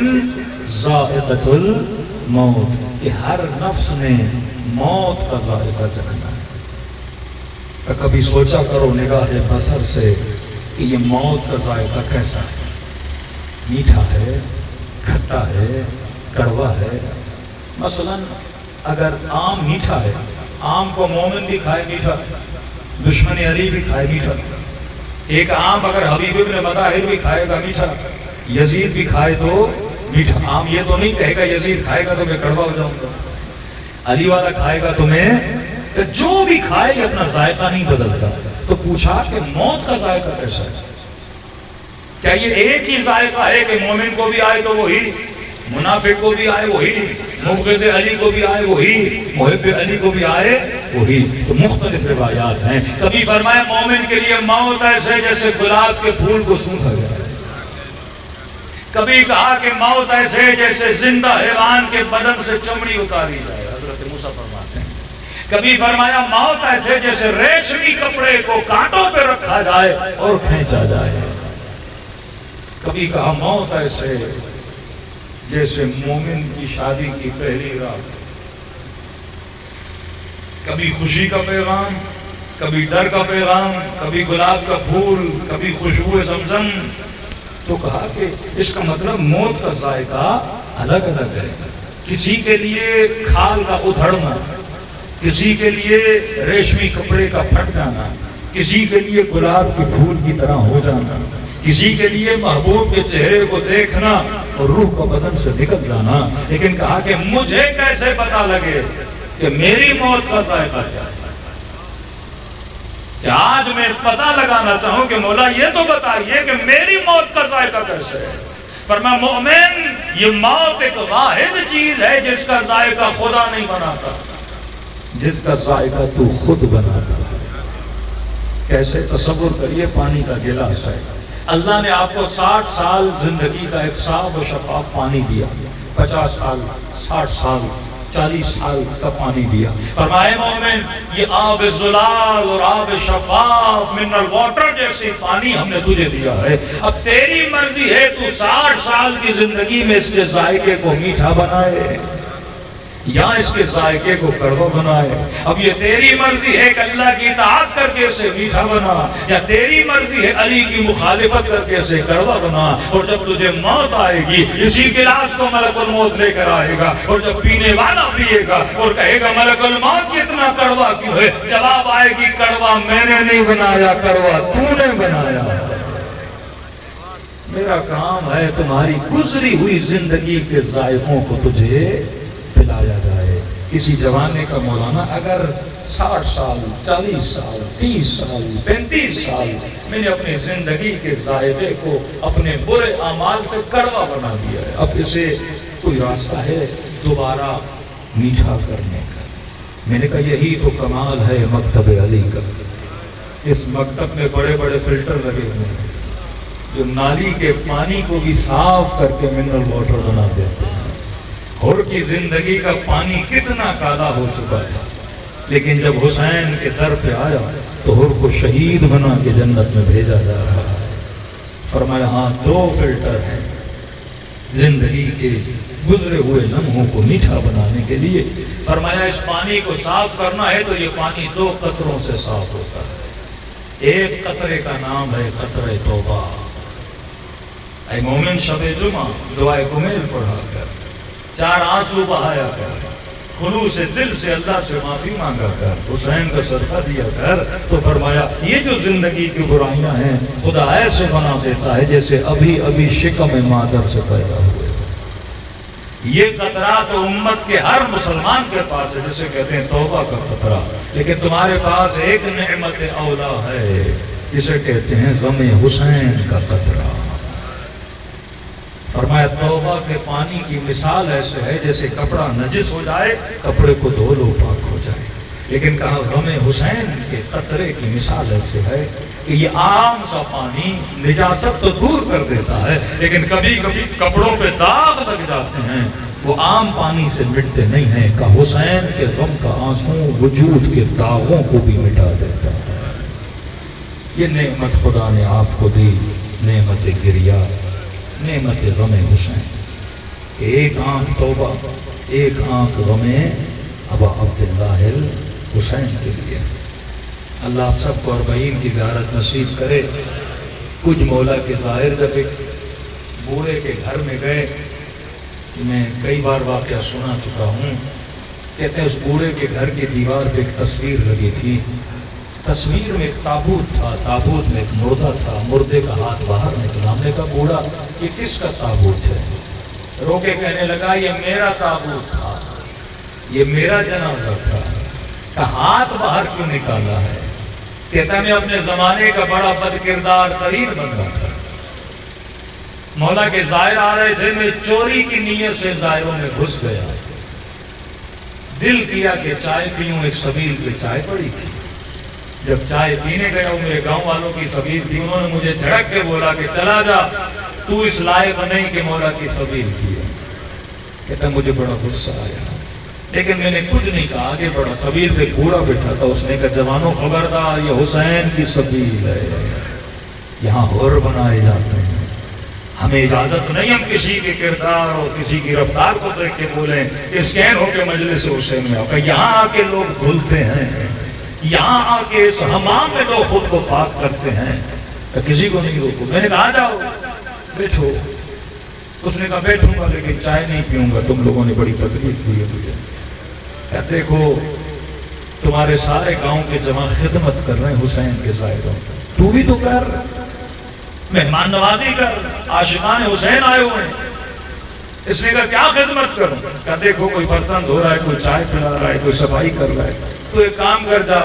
ذائقۃ الموت، کہ ہر نفس نے موت کا ذائقہ چکھنا ہے۔ کبھی سوچا کرو نگاہ بصر سے کہ یہ موت کا ذائقہ کیسا ہے، میٹھا ہے، کھٹا ہے، کڑوا ہے۔ مثلا اگر آم میٹھا ہے، آم کو مومن بھی کھائے میٹھا، دشمن علی بھی کھائے میٹھا۔ ایک آم اگر حبیب ابن مطہر بھی کھائے گا میٹھا، یزید بھی کھائے تو میٹھا۔ آم یہ تو نہیں کہے گا یزید کھائے گا تو میں کڑوا ہو جاؤں گا، علی والا کھائے گا تو میں، کہ جو بھی کھائے یہ اپنا ذائقہ نہیں بدلتا۔ تو پوچھا کہ موت کا ذائقہ کیسا ہے؟ کیا یہ ایک ہی ذائقہ ہے کہ مومن کو بھی آئے تو وہی، منافق کو بھی آئے وہی، مبغض علی کو بھی آئے وہی، محب علی کو بھی آئے وہی؟ تو مختلف روایات ہیں۔ کبھی فرمایا مومن کے لیے موت ایسے جیسے گلاب کے پھول کو سونکھا گیا ہے، کبھی کہا کہ موت ایسے جیسے زندہ حیوان کے بدن سے چمڑی اتاری جائے، حضرت موسیٰ فرماتے ہیں۔ کبھی فرمایا موت ایسے جیسے ریشمی کپڑے کو کانٹوں پہ رکھا جائے اور کھینچا جائے۔ کبھی کہا موت ایسے جیسے مومن کی شادی کی پہلی رات، کبھی خوشی کا پیغام، کبھی ڈر کا پیغام، کبھی گلاب کا پھول، کبھی خوشبو زمزم۔ تو کہا کہ اس کا مطلب موت کا ذائقہ الگ الگ ہے، کسی کے لیے کھال کا ادھڑنا، کسی کے لیے ریشمی کپڑے کا پھٹ جانا، کسی کے لیے گلاب کے پھول کی طرح ہو جانا، کسی کے لیے محبوب کے چہرے کو دیکھنا اور روح کا بدن سے نکل جانا۔ لیکن کہا کہ مجھے کیسے پتا لگے کہ میری موت کا ذائقہ کیا ہے؟ کہ آج میں پتہ لگانا چاہوں کہ مولا یہ تو بتائیے کہ میری موت کا ذائقہ کیسے ہے؟ فرمایا مومن یہ موت ایک واحد چیز ہے جس کا ذائقہ خدا نہیں بناتا، جس کا ذائقہ تو خود بناتا ہے۔ کیسے؟ تصور کریے پانی کا گلاس ہے، اللہ نے آپ کو 60 سال زندگی کا ایک صاف و شفاف پانی دیا، 50 سال، 60 سال، 40 سال کا پانی دیا۔ فرمائے مومن یہ آب زلال اور آب شفاف منرل واٹر جیسی پانی ہم نے تجھے دیا ہے، اب تیری مرضی ہے تو 60 سال کی زندگی میں اس کے ذائقے کو میٹھا بنائے یا اس کے ذائقے کو کڑوا بنائے۔ اب یہ تیری مرضی ہے کہ اللہ کی اطاعت کر کے اسے میٹھا بنا، یا تیری مرضی ہے علی کی مخالفت کر کے اسے کڑوا بنا۔ اور جب تجھے موت آئے گی اسی گلاس کو ملک الموت لے کر آئے گا، اور جب پینے والا پیے گا اور کہے گا ملک الموت کتنا کڑوا کیوں ہے، جواب آئے گی کڑوا میں نے نہیں بنایا، کڑوا تو نے بنایا۔ میرا کام ہے تمہاری گزری ہوئی زندگی کے ذائقوں کو تجھے پلایا جائے۔ کسی جوانے کا مولانا اگر 60 سال، 40 سال، 30 سال، 35 سال میں نے اپنی زندگی کے ذائقے کو اپنے برے اعمال سے کڑوا بنا دیا ہے، اب اسے کوئی راستہ ہے دوبارہ میٹھا کرنے کا؟ میں نے کہا یہی تو کمال ہے مکتب علی کا۔ اس مکتب میں بڑے بڑے فلٹر لگے ہوئے ہیں جو نالی کے پانی کو بھی صاف کر کے منرل واٹر بنا دیتے ہیں۔ حر کی زندگی کا پانی کتنا کالا ہو چکا تھا، لیکن جب حسین کے در پہ آیا تو حر کو شہید بنا کے جنت میں بھیجا جا رہا ہے۔ فرمایا ہاں 2 فلٹر ہیں زندگی کے گزرے ہوئے لمحوں کو میٹھا بنانے کے لیے۔ فرمایا اس پانی کو صاف کرنا ہے تو یہ پانی 2 قطروں سے صاف ہوتا ہے۔ ایک قطرے کا نام ہے قطرہ توبہ۔ اے مومن شب جمعہ دعائے کمیل پڑھا کر، 4 آنسو بہایا کر، خلوص دل سے اللہ سے معافی مانگا کر، حسین کا صدقہ دیا کر۔ تو فرمایا یہ جو زندگی کی برائیاں ہیں خدا ایسے بنا دیتا ہے جیسے ابھی ابھی شکم مادر سے پیدا ہوئے۔ یہ قطرہ تو امت کے ہر مسلمان کے پاس ہے، جسے کہتے ہیں توبہ کا قطرہ، لیکن تمہارے پاس ایک نعمت اولا ہے جسے کہتے ہیں غم حسین کا قطرہ۔ فرمایا توبہ کے پانی کی مثال ایسے ہے جیسے کپڑا نجس ہو جائے، کپڑے کو دھو لو پاک ہو جائے، لیکن کہا غم حسین کے قطرے کی مثال ایسے ہے کہ یہ عام سا پانی نجاست تو دور کر دیتا ہے، لیکن کبھی کبھی کپڑوں پہ داغ لگ جاتے ہیں، وہ عام پانی سے مٹتے نہیں ہیں۔ کہ حسین کے غم کا آنسو وجود کے داغوں کو بھی مٹا دیتا ہے۔ یہ نعمت خدا نے آپ کو دی، نعمت گریہ، نعمت غم حسین۔ ایک آنکھ توبہ، ایک آنکھ غم ابا عبداللہ الحسین کے لیے۔ اللہ آپ سب کو 40 کی زیارت نصیب کرے۔ کچھ مولا کے ظاہر جب ایک بوڑھے کے گھر میں گئے، میں کئی بار واقعہ سنا چکا ہوں، کہتے ہیں اس بوڑھے کے گھر کی دیوار پہ ایک تصویر لگی تھی، تصویر میں ایک تابوت تھا، تابوت میں ایک مردہ تھا، مردے کا ہاتھ باہر نکلا۔ ہم نے کہا بوڑھا یہ کس کا تابوت ہے؟ رو کے کہنے لگا یہ میرا تابوت تھا، یہ میرا جنازہ تھا۔ کہ ہاتھ باہر کیوں نکالا ہے؟ کہتا میں اپنے زمانے کا بڑا بد کردار ترین بندہ تھا، مولا کے زائر آ رہے تھے، میں چوری کی نیت سے زائروں میں گھس گیا، دل کیا کہ چائے پیوں، ایک سبیل پہ چائے پڑی تھی، جب چائے پینے گیا ہوں میرے گاؤں والوں کی سبیل تھی، انہوں نے مجھے جھڑک کے بولا کہ چلا جا، تو اس لائق نہیں کہ مولا کی سبیل کی ہے۔ کہتا مجھے بڑا غصہ آیا، لیکن میں نے کچھ نہیں کہا، آگے بڑا، سبیل پہ گھوڑا بیٹھا تھا، اس نے کہا جوانوں خبردار یہ حسین کی سبیل ہے، یہاں حر بنائے جاتے ہیں، ہمیں اجازت نہیں ہم کسی کے کردار اور کسی کی رفتار کو دیکھ کے بولیں اسکین ہو کے مجلس حسین میں آؤ۔ یہاں آ کے لوگ دھلتے ہیں، یہاں آ کے اس حمام میں لوگ خود کو پاک کرتے ہیں، کسی کو نہیں روکو۔ میں نے کہا جاؤ بیٹھو، اس نے کہا بیٹھوں گا لیکن چائے نہیں پیوں گا، تم لوگوں نے بڑی تکلیف دی ہے مجھے۔ دیکھو تمہارے سارے گاؤں کے جوان خدمت کر رہے ہیں حسین کے زائروں، تو بھی تو کر، مہمان نوازی کر، عاشقان حسین آئے ہوئے ہیں۔ اس نے کہا کیا خدمت کروں؟ کہا دیکھو کوئی برتن دھو رہا ہے، کوئی چائے پلا رہا ہے، کوئی صفائی کر رہا ہے، تو ایک کام کر جا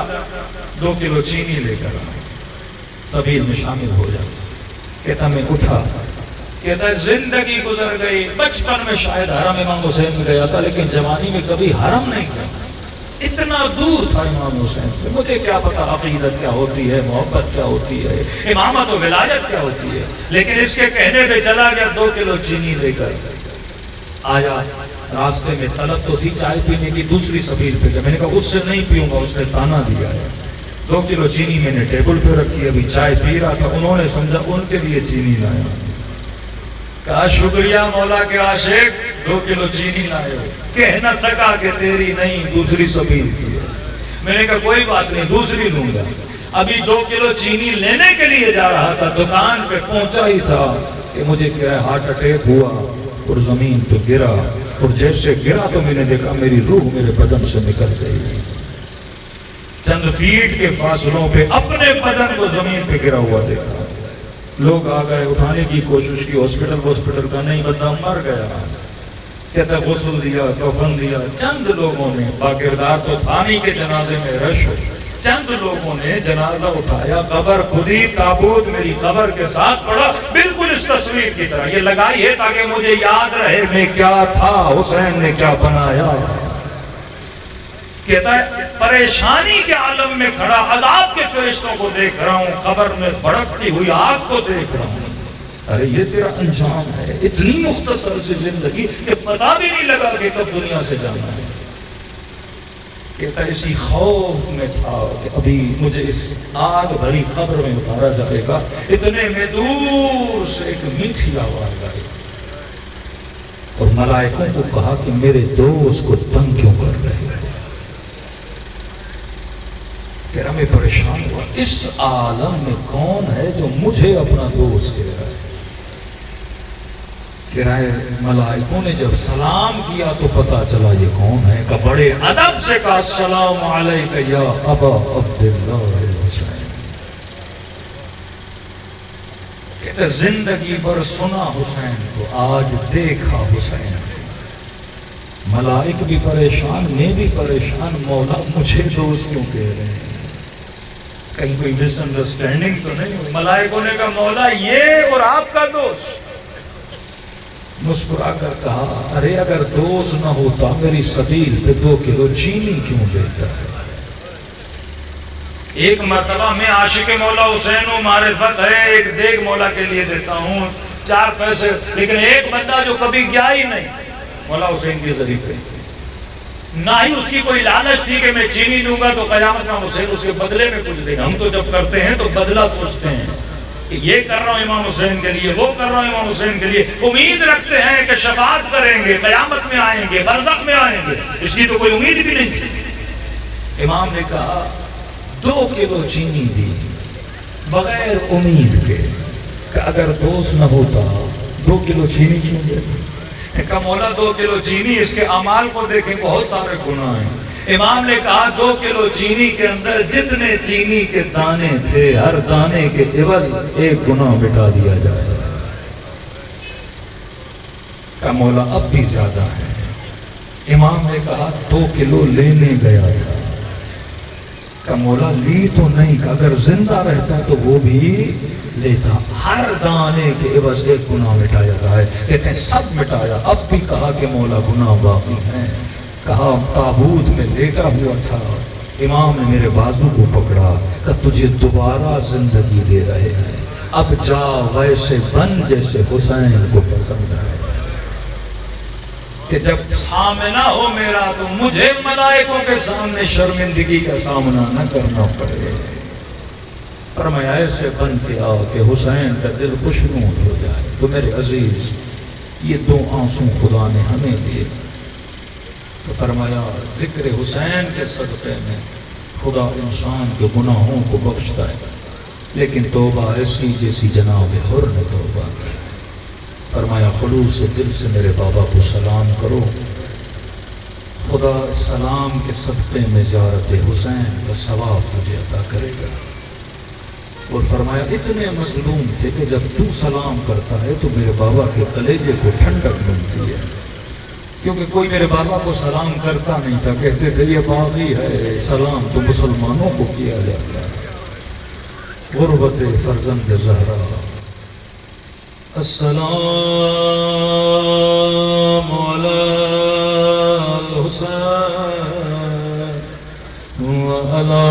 2 کلو چینی لے کر آ، سبیل میں شامل ہو جا۔ کہتا میں اٹھا، کہتا زندگی گزر گئی، بچپن میں شاید حرم امام حسین میں گیا تھا لیکن جوانی میں کبھی حرم نہیں گیا، اتنا دور تھا امام حسین سے، مجھے کیا پتا عقیدت کیا ہوتی ہے، محبت کیا ہوتی ہے، امامت و ولایت کیا ہوتی ہے، لیکن اس کے کہنے پہ چلا گیا 2 کلو چینی لے کر آیا۔ راستے میں طلب تو تھی چائے پینے کی دوسری سبیل پہ، میں نے کہا اس سے نہیں پیوں گا، اس نے تانا دیا ہے۔ 2 کلو چینی میں نے ٹیبل پہ رکھی، ابھی چائے پی رہا تھا، انہوں نے سمجھا ان کے لیے چینی لایا۔ کہا شکریہ مولا کے عاشق، 2 کلو چینی لائے ہو، کہہ نہ سکا کہ تیری نہیں دوسری سبیل کی ہے۔ میں نے کہا کوئی بات نہیں دوسری لوں گا۔ ابھی 2 کلو چینی لینے کے لیے جا رہا تھا، دکان پہ پہنچا ہی تھا کہ مجھے کیا ہارٹ اٹیک ہوا اور زمین پہ گرا، اور جیسے گرا تو میں نے دیکھا میری روح میرے بدن سے نکل گئی، چند فیٹ کے فاصلوں پہ اپنے بدن کو زمین پہ گرا ہوا دیکھا۔ لوگ آ گئے، اٹھانے کی کوشش کی، ہاسپٹل کا نہیں، بندہ مر گیا۔ کہتا غسل دیا، کفن دیا، چند لوگوں نے، باکردار تو تھانی کے جنازے میں رش ہو، چند لوگوں نے جنازہ اٹھایا، قبر کھدی، تابوت میری قبر کے ساتھ پڑا، بالکل اس تصویر کی طرح، یہ لگائی ہے تاکہ مجھے یاد رہے میں کیا تھا، حسین نے کیا بنایا۔ کہتا ہے پریشانی کے عالم میں کھڑا، عذاب کے فرشتوں کو دیکھ رہا ہوں، قبر میں بھڑکتی ہوئی آگ کو دیکھ رہا ہوں۔ ارے یہ تیرا انجام ہے، اتنی مختصر سی زندگی کہ پتہ بھی نہیں لگا کہ کب دنیا سے جانا ہے۔ کہتا ہے اسی خوف میں تھا کہ ابھی مجھے اس آگ بھری قبر میں اتارا جائے گا، اتنے میں دور سے ایک میٹھی آواز آئی اور ملائکوں کو کہا کہ میرے دوست کو تنگ کیوں کر رہے ہیں؟ کہہ رہا میں پریشان ہوا، اس عالم میں کون ہے جو مجھے اپنا دوست کہہ رہا ہے؟ ملائکوں نے جب سلام کیا تو پتا چلا یہ کون ہے، کہ بڑے ادب سے کہا السلام علیکہ یا ابا عبداللہ حسین۔ کہتے زندگی بھر سنا حسین کو، آج دیکھا حسین کو۔ ملائک بھی پریشان، میں بھی پریشان، مولا مجھے دوست کیوں کہہ رہے ہیں؟ کہیں کوئی مس انڈرسٹینڈنگ تو نہیں ہوئی؟ ملائکوں نے کہا مولا یہ اور آپ کا دوست؟ مسکرا کر کہا ارے اگر دوست نہ ہوتا میری سبیل پہ 2 کلو چینی کیوں دیتا ہے؟ ایک مرتبہ میں عاشق مولا حسین ہوں، معرفت ہے، ایک دیگ مولا کے لیے دیتا ہوں 4 پیسے، لیکن ایک بندہ جو کبھی گیا ہی نہیں مولا حسین کے ذریعے پہ، نہ ہی اس کی کوئی لالچ تھی کہ میں چینی دوں گا تو قیامت میں حسین اس کے بدلے میں کچھ دے گا۔ ہم تو جب کرتے ہیں تو بدلہ سوچتے ہیں کہ یہ کر رہا ہوں امام حسین کے لیے، وہ کر رہا ہوں امام حسین کے لیے، امید رکھتے ہیں کہ شفاعت کریں گے، قیامت میں آئیں گے، برزخ میں آئیں گے، اس کی تو کوئی امید بھی نہیں تھی۔ امام نے کہا 2 کلو چینی دی بغیر امید کے، کہ اگر دوست نہ ہوتا 2 کلو چینی کیوں دیتا؟ کہا مولا 2 کلو چینی، اس کے اعمال کو دیکھیں بہت سارے گناہ ہیں۔ امام نے کہا 2 کلو چینی کے اندر جتنے چینی کے دانے تھے، ہر دانے کے عوض 1 گناہ مٹا دیا جائے۔ کہا مولا اب بھی زیادہ ہے۔ امام نے کہا 2 کلو لینے گیا تھا۔ کہا مولا لی تو نہیں، کہ اگر زندہ رہتا تو وہ بھی لیتا، ہر دانے کے عوض 1 گناہ مٹایا جائے۔ کہتے ہیں سب مٹایا، اب بھی کہا کہ مولا گناہ باقی ہیں۔ کہا تابوت میں لیٹا ہوا تھا، امام نے میرے بازو کو پکڑا، کہ تجھے دوبارہ زندگی دے رہے ہیں، اب جا ویسے بن جیسے حسین کو پسند ہے، کہ جب سامنا ہو میرا تو مجھے ملائکوں کے سامنے شرمندگی کا سامنا نہ کرنا پڑے۔ فرمایا ایسے بن کے آؤ کہ حسین کا دل خوشنود ہو جائے۔ تو میرے عزیز یہ 2 آنسو خدا نے ہمیں دیے۔ تو فرمایا ذکر حسین کے صدقے میں خدا انسان کے گناہوں کو بخشتا ہے، لیکن توبہ ایسی جیسی جناب حر نے توبہ کی۔ فرمایا خلوص دل سے میرے بابا کو سلام کرو، خدا سلام کے صدقے میں زیارت حسین کا ثواب تجھے عطا کرے گا۔ اور فرمایا اتنے مظلوم تھے کہ جب تو سلام کرتا ہے تو میرے بابا کے کلیجے کو ٹھنڈک ملتی ہے، کیونکہ کوئی میرے بابا کو سلام کرتا نہیں تھا، کہتے تھے یہ باغی ہے، سلام تو مسلمانوں کو کیا جاتا ہے۔ غربت فرزند زہرا، السلام علی الحسین وعلی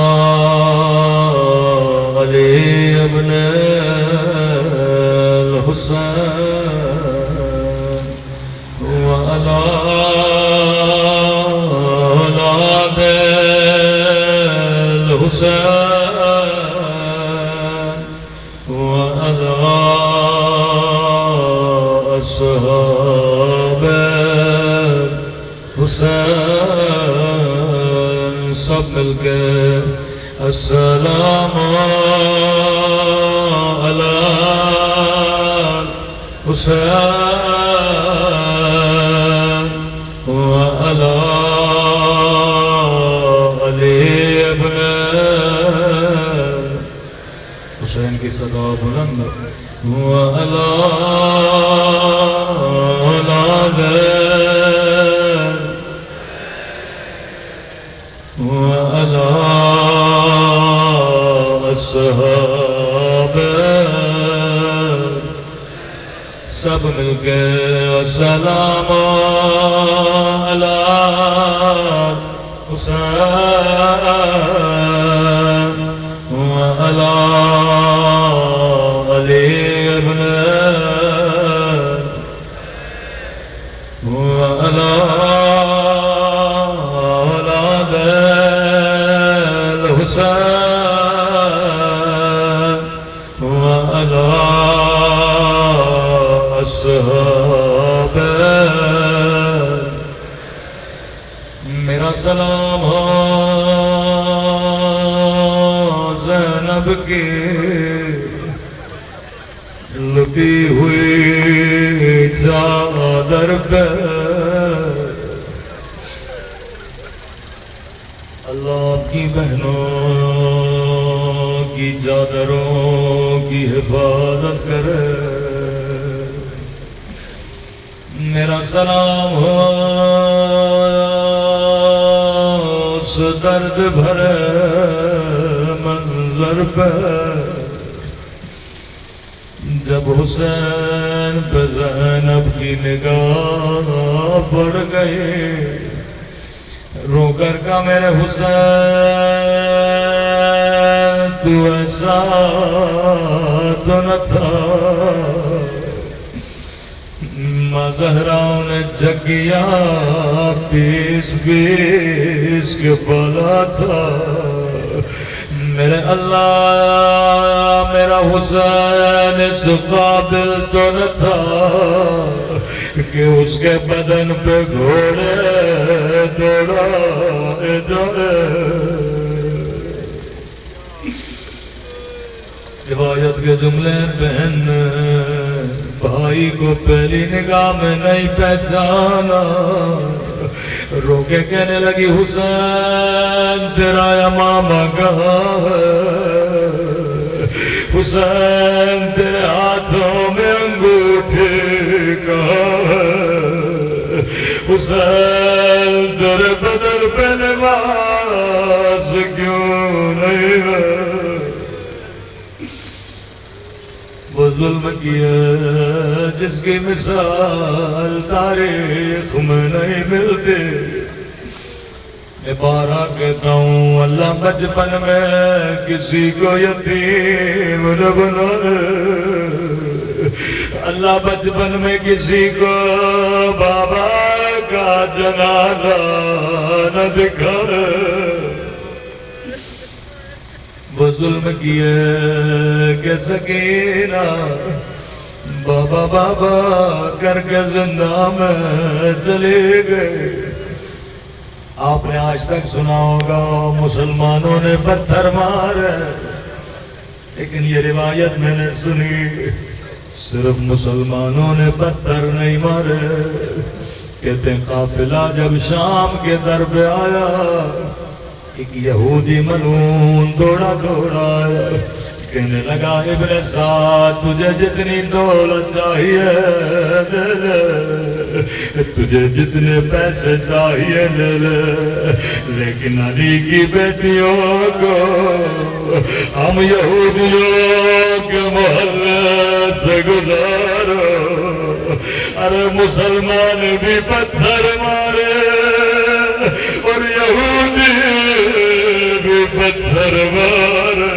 علی ابن الحسین وعلی اولاد الحسین وعلی اصحاب حسین، سب مل کے السلام علی حسین وعلی علی ابن حسین کی صدا بلند وعلی اولاد وعلی اصحاب، سب مل کے السلام علی حسین وعلی علی ابن وعلی اولاد الحسین وعلی اصحاب، میرا سلام ہو زینب کی لپی ہوئی جان پہ اللہ آپ کی بہنوں کی چادروں کی حفاظت کرے. میرا سلام ہو اس درد بھرے منظر پہ جب حسین پہ زینب کی نگاہ پڑ گئی. رو کر کا میرے حسین تو ایسا تو نہ تھا. ماں زہرا نے جگیا پیس پیس کے بالا تھا. میرے اللہ میرا حسین اس قابل تو نہ تھا کہ اس کے بدن پہ گھوڑے دوڑائے جائے. روایت کے جملے بہن بھائی کو پہلی نگاہ میں نہیں پہچانا. رو کے کہنے لگی حسین تیرا امامہ کہاں ہے؟ حسین تیرے ہاتھوں میں انگوٹھی کہاں ہے؟ حسین تیرے بدن پہ نماز کیوں نہیں ہے؟ وہ ظلم کیا جس کی مثال تاریخ میں نہیں ملتی. میں بارہ کہتا ہوں اللہ بچپن میں کسی کو یتیم نہ بنائے. اللہ بچپن میں کسی کو بابا کا جنازہ نہ دکھائے. وہ ظلم کیے کہ سکینہ بابا بابا کر کے زندہ میں چلے گئے. آپ نے آج تک سنا ہوگا مسلمانوں نے پتھر مارے، لیکن یہ روایت میں نے سنی صرف مسلمانوں نے پتھر نہیں مارے. کہتے ہیں قافلہ جب شام کے در پہ آیا ایک یہودی ملعون دوڑا آیا. کہنے لگا ابن سعد تجھے جتنی دولت چاہیے لے لے، تجھے جتنے پیسے چاہیے لے لے، لیکن علی کی بیٹیوں کو ہم یہودیوں کے محلے سے گزارو. ارے مسلمان بھی پتھر مارے اور یہودی بھی پتھر مارے.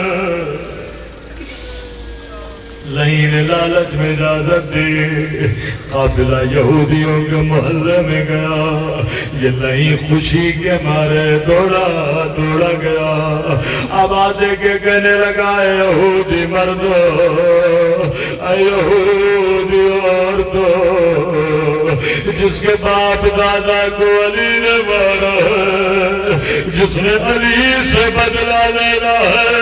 لئین لالچ میں اجازت دی، قافلہ یہودیوں کے محلے میں گیا. یہ لئین خوشی کے مارے دوڑا گیا. اب آدھے کے کہنے لگا اے یہودی مردو، اے یہودی عورتو، جس کے باپ دادا کو علی نے مارا ہے، جس نے علی سے بدلہ لینا ہے،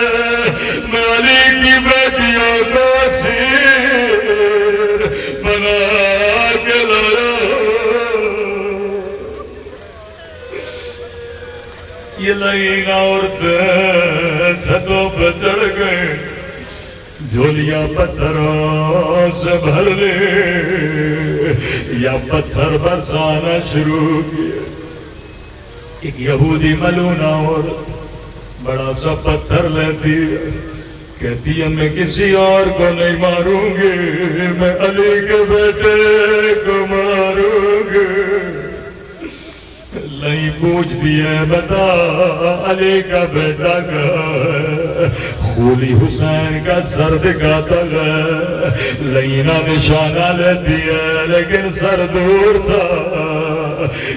میں علی کی بیٹیوں کو اسیر بنا کے لایا. یہ لئین عورتیں چھتوں پہ چڑھ گئے، جھولیاں پتھروں سے بھر لی یا پتھر برسانا شروع کیا. ایک یہودی ملعون عورت بڑا سا پتھر لیتی ہے، کہتی ہے میں کسی اور کو نہیں ماروں گی، میں علی کے بیٹے کو ماروں گی. نہیں پوچھتی ہے بتا علی کا بیٹا کہاں ہے؟ خولی حسین کا سر دکھاتا ہے. لئینہ نشانہ لیتی ہے لیکن سر دور تھا.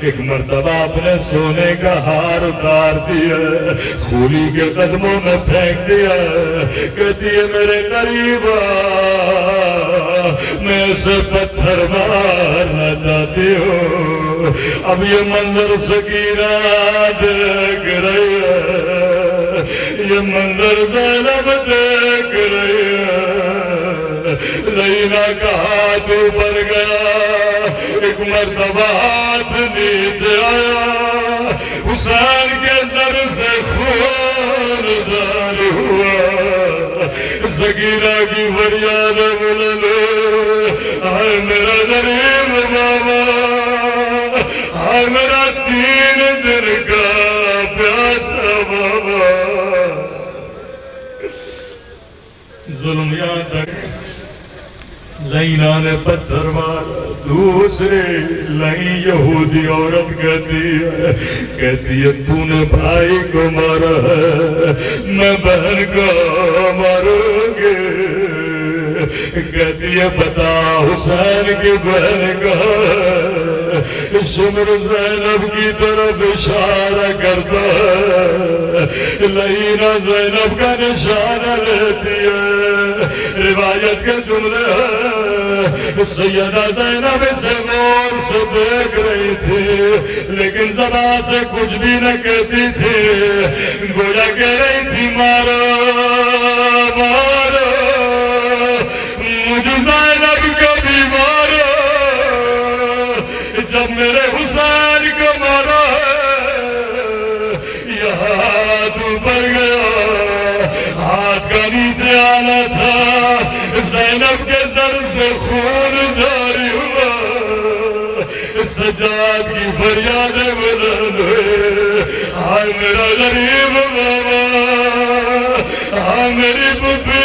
ایک مرتبہ اپنے سونے کا ہار اتار دیا، خولی کے قدموں میں پھینک دیا. کہتی ہے میرے قریب آ، میں اسے پتھر مارنا چاہتی ہوں. اب یہ منظر سکینہ دیکھ رہی ہے، یہ منظر زینب دیکھ رہی ہے،
لینا کا ہاتھ اوپر گیا، ایک مرتبہ ہاتھ نیچے آیا، حسین کے سر سے خون جاری ہوا، سکینہ کی فریاد بلند، ہائے میرا غریب بابا، ہائے میرا 3 دن کا پیاسا بابا۔ ظلم یہاں تک لینا نے پتھر مارا، دوسرے لائن یہودی عورت کہتی ہے تو نے بھائی کو مارا ہے، میں بہن کو ماروں گے، کہتی ہے بتا حسین کی بہن کا، شمر زینب کی طرف اشارہ کرتا ہے، لینا زینب کا نشانہ لیتی ہے، روایت کے جملے ہیں، سیدہ زینب اسے غور سے دیکھ رہی تھی لیکن زبان سے کچھ بھی نہ کہتی تھی، گویا کہہ رہی تھی مارو مارو مجھے زینب کو بھی مارو، جب میرے حسین کو مارا یہ ہاتھ اوپر گیا، ہاتھ کا نیچے آنا تھا، زینب کے سر سے خون جاری ہوا، سجاد کی فریاد بلند ہوئے، ہائے میرا غریب بابا، ہائے میری پتری